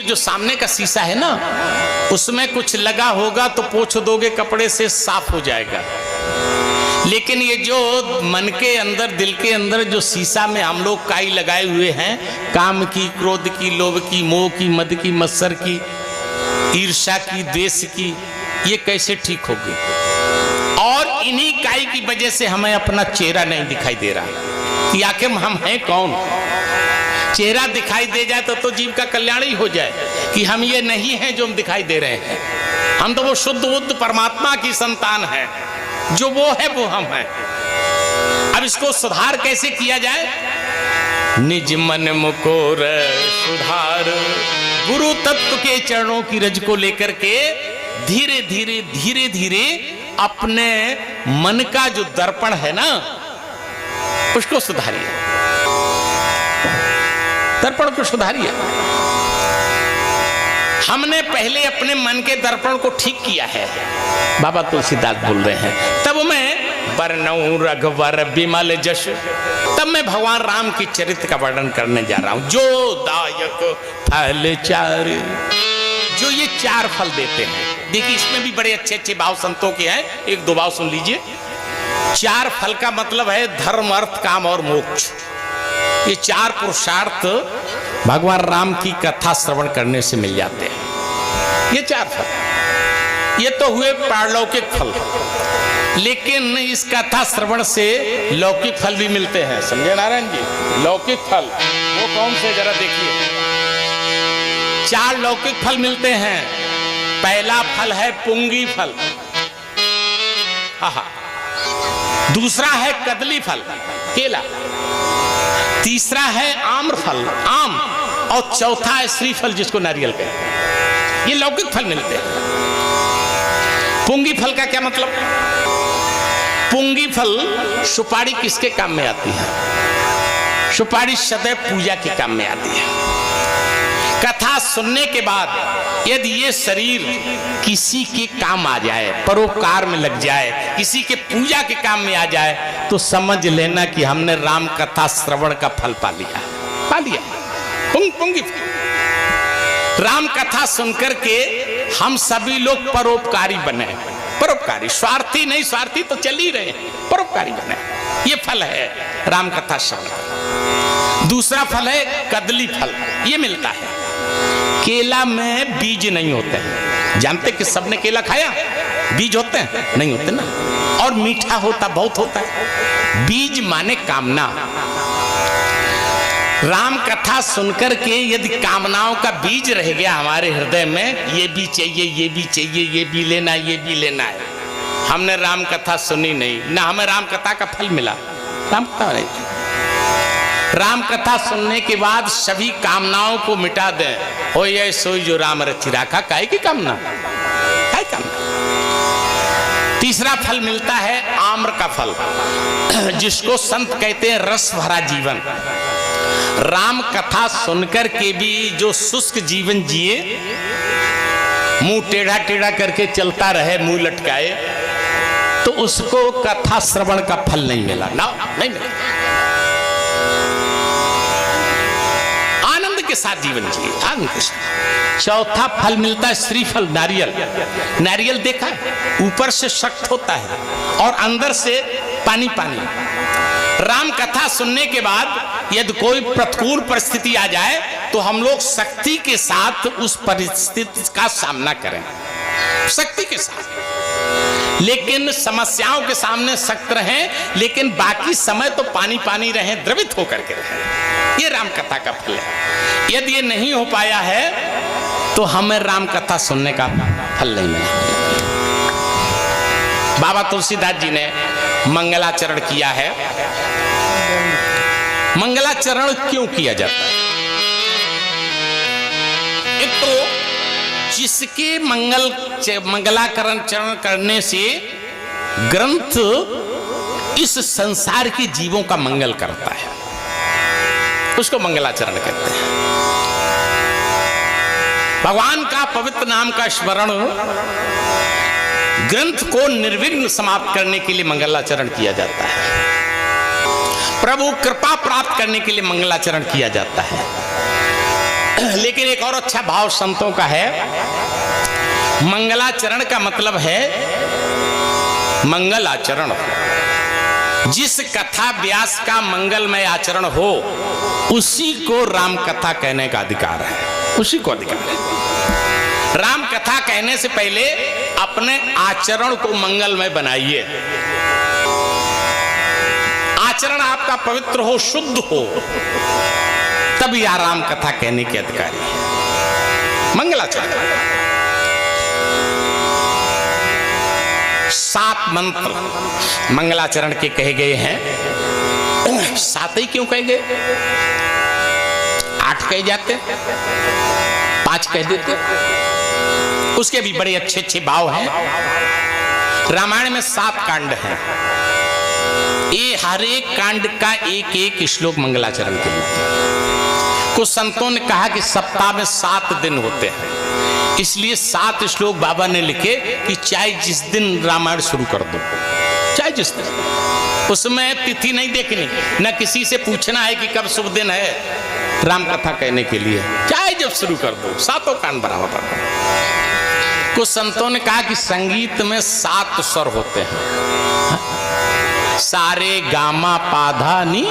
जो सामने का शीशा है ना, उसमें कुछ लगा होगा तो पोंछ दोगे कपड़े से, साफ हो जाएगा। लेकिन ये जो मन के अंदर, दिल के अंदर जो शीशा में हम लोग काई लगाए हुए हैं, काम की, क्रोध की, लोभ की, मोह की, मद की, मत्सर की, ईर्ष्या की, द्वेष की, ये कैसे ठीक होगी? और इन्हीं काई की वजह से हमें अपना चेहरा नहीं दिखाई दे रहा कि आखिर हम हैं कौन। चेहरा दिखाई दे जाए तो जीव का कल्याण ही हो जाए कि हम ये नहीं हैं जो हम दिखाई दे रहे हैं। हम तो वो शुद्ध बुद्ध परमात्मा की संतान है, जो वो है वो हम हैं। अब इसको सुधार कैसे किया जाए? निज मन मुकोर सुधार, गुरु तत्व के चरणों की रज को लेकर के धीरे धीरे धीरे धीरे अपने मन का जो दर्पण है ना, उसको सुधारिए, दर्पण को सुधारिए। हमने पहले अपने मन के दर्पण को ठीक किया है, बाबा तुलसीदास बोल रहे हैं। तब मैं बरनऊं रघुवर विमल जश, तब मैं भगवान राम की चरित्र का वर्णन करने जा रहा हूं। जो दायक फल चार, जो ये 4 फल देते हैं। देखिए इसमें भी बड़े अच्छे अच्छे भाव संतों के हैं, 1-2 भाव सुन लीजिए। 4 फल का मतलब है धर्म, अर्थ, काम और मोक्ष। ये 4 पुरुषार्थ भगवान राम की कथा श्रवण करने से मिल जाते हैं। ये 4 फल, ये तो हुए पारलौकिक फल, लेकिन इस कथा श्रवण से लौकिक फल भी मिलते हैं। समझे नारायण जी? लौकिक फल वो कौन से, जरा देखिए। 4 लौकिक फल मिलते हैं। पहला फल है पुंगी फल, दूसरा है कदली फल, केला, तीसरा है आम्र फल, आम, और चौथा है श्रीफल, जिसको नारियल कहते हैं। ये लौकिक फल मिलते हैं। पुंगी फल का क्या मतलब? पुंगी फल, सुपारी किसके काम में आती है? सुपारी सदैव पूजा के काम में आती है। कथा सुनने के बाद यदि ये शरीर किसी के काम आ जाए, परोपकार में लग जाए, किसी के पूजा के काम में आ जाए, तो समझ लेना कि हमने राम कथा श्रवण का फल पा लिया। पुंगी फल। राम कथा सुनकर के हम सभी लोग परोपकारी बने। परोपकारी, स्वार्थी नहीं, स्वार्थी तो चल ही रहे, परोपकारी बने। ये फल है राम कथा श्रवण का। दूसरा फल है कदली फल, ये मिलता है। केला में बीज नहीं होते हैं। जानते कि सबने केला खाया? बीज होते हैं? नहीं होते ना। और मीठा होता, बहुत होता है। बीज माने कामना। राम कथा सुनकर के यदि कामनाओं का बीज रह गया हमारे हृदय में, ये भी चाहिए, ये भी चाहिए, ये भी लेना, ये भी लेना है, हमने राम कथा सुनी नहीं, ना हमें राम कथा का फल मिला। राम कथा नहीं, राम कथा सुनने के बाद सभी कामनाओं को मिटा दें। हो ये सोई जो राम रचि राखा, काहे की कामना, काहे कामना। तीसरा फल मिलता है आम्र का फल, जिसको संत कहते हैं रस भरा जीवन। राम कथा सुनकर के भी जो शुष्क जीवन जिए, मुंह टेढ़ा टेढ़ा करके चलता रहे, मुंह लटकाए, तो उसको कथा श्रवण का फल नहीं मिला ना, नहीं मिला। आनंद के साथ जीवन जिए, आनंद के साथ। चौथा फल मिलता है श्रीफल, नारियल। नारियल देखा, ऊपर से सख्त होता है और अंदर से पानी पानी। राम कथा सुनने के बाद यदि कोई प्रतिकूल परिस्थिति आ जाए तो हम लोग शक्ति के साथ उस परिस्थिति का सामना करें, शक्ति के साथ। लेकिन समस्याओं के सामने सख्त रहें, लेकिन बाकी समय तो पानी पानी रहें, द्रवित होकर के रहें। ये राम कथा का फल है। यदि ये नहीं हो पाया है तो हमें राम कथा सुनने का फल नहीं मिला। बाबा तुलसीदास जी ने मंगलाचरण किया है। मंगलाचरण क्यों किया जाता है? एक तो जिसके मंगलाचरण करने से ग्रंथ इस संसार के जीवों का मंगल करता है, उसको मंगलाचरण कहते हैं। भगवान का पवित्र नाम का स्मरण ग्रंथ को निर्विघ्न समाप्त करने के लिए मंगलाचरण किया जाता है। प्रभु कृपा प्राप्त करने के लिए मंगलाचरण किया जाता है। लेकिन एक और अच्छा भाव संतों का है, मंगलाचरण का मतलब है मंगल आचरण। जिस कथा व्यास का मंगलमय आचरण हो उसी को राम कथा कहने का अधिकार है, उसी को अधिकार है। राम कथा कहने से पहले अपने आचरण को मंगलमय बनाइए। आचरण आपका पवित्र हो, शुद्ध हो, तभी राम कथा कहने के अधिकारी है। मंगलाचरण 7 मंत्र मंगलाचरण के कहे गए हैं। 7 ही क्यों कहे गए? 8 कहे जाते, 5 कह देते, उसके भी बड़े अच्छे अच्छे भाव हैं। रामायण में 7 कांड हैं। ये हर एक कांड का एक एक श्लोक मंगलाचरण के लिए। कुछ संतों ने कहा कि सप्ताह में 7 दिन होते हैं, इसलिए 7 श्लोक बाबा ने लिखे कि चाहे जिस दिन रामायण शुरू कर दो, चाहे जिस दिन, उसमें तिथि नहीं देखनी, न किसी से पूछना है कि कब शुभ दिन है राम कथा कहने के लिए, चाहे जब शुरू कर दो, 7 कांड बराबर। कुछ संतों ने कहा कि संगीत में 7 स्वर होते हैं, सारे गामा पाधा नी,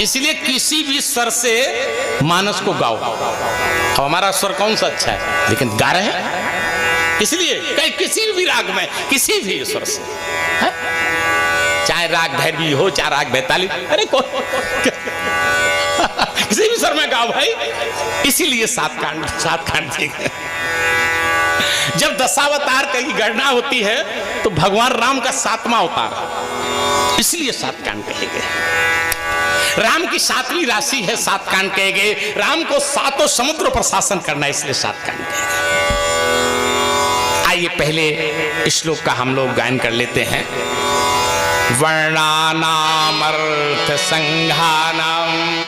इसलिए किसी भी स्वर से मानस को गाओ। अब हमारा स्वर कौन सा अच्छा है, लेकिन गा रहे हैं, इसलिए कहीं किसी भी राग में, किसी भी स्वर से, है? चाहे राग भैरवी हो, चाहे राग बैताली, अरे किसी भी स्वर में गाओ भाई। इसीलिए 7 कांड देखे। जब दशावतार की गणना होती है तो भगवान राम का 7वां अवतार, इसलिए 7 कांड कहे गए। राम की 7वीं राशि है, 7 कांड कहे गए। राम को 7 समुद्र पर शासन करना, इसलिए 7 कांड कहे गए। आइए पहले श्लोक का हम लोग गायन कर लेते हैं। वर्णानाम अर्थ संघानाम